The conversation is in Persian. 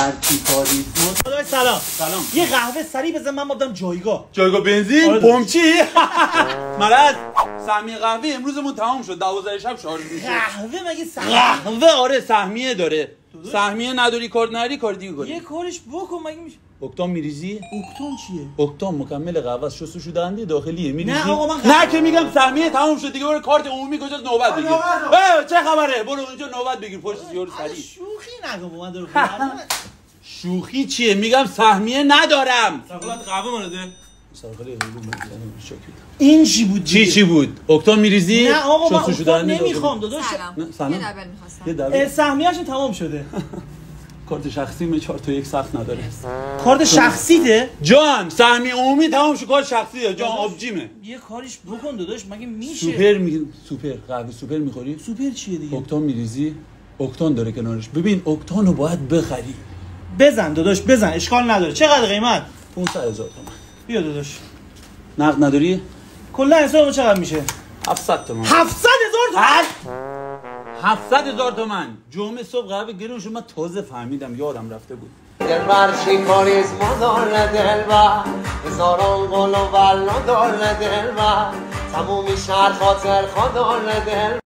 هرچی کاری بود. داداش سلام. سلام. یه قهوه سری بزن من بودم جایگاه. جایگاه بنزین؟ آره بمچی؟ مرد سهمیه قهوه امروزمون تمام شد. 12 شب شارژ میشه. قهوه مگه قهوه آره سهمیه داره. سهمیه نداری کار نری کار دیگه کنی. یه کارش بکن مگه میشه. اکتان میریزی؟ اکتان چیه؟ اکتان مکمل قهوه است. شستشو دهنده داخلیه میریزی؟ نه آقا من نه که میگم سهمیه تمام شد دیگه برو کارت عمومی کجاست نوبت بگیر. چه خبره؟ برو اونجا نوبت بگیر پشت یارو سری. شوخی نگو با من درو. شوخی چیه؟ میگم سهمیه ندارم. ساقلات قهوه مونده. این چی بود؟ چی بود؟ اکتان میریزی؟ نه آقا من شستشو اکتان دهنده نمیخوام داداش. سلام. یه دبل می‌خواستم. یه دبل. سهمیه‌شون تمام شده. کارت شخصی من 4 تا 1 سخت نداره. کارت شخصیته؟ جان سهمیه عمومی تمام شد کار شخصیه جان آبجیمه. یه کاریش بکن داداش مگه میشه؟ سوپر قهوه سوپر میخوری؟ سوپر چیه دیگه؟ اکتان میریزی؟ اکتان داره کنارش. ببین اکتانو باید بخری. بزن داداش بزن اشکال نداره. چقدر قیمت؟ 500,000 تومان. بیا داداش. نقد نداری؟ کلا حساب چقدر میشه؟ 700 تومان. 700,000 تومان. 700,000 تومان. جمعه صبح قهوه گرون شد من تازه فهمیدم یادم رفته بود. دلبر شکاریسم داره دلبر هزاران گل و ولو داره دلبر تمومی شهر خاطر خدا داره دلبر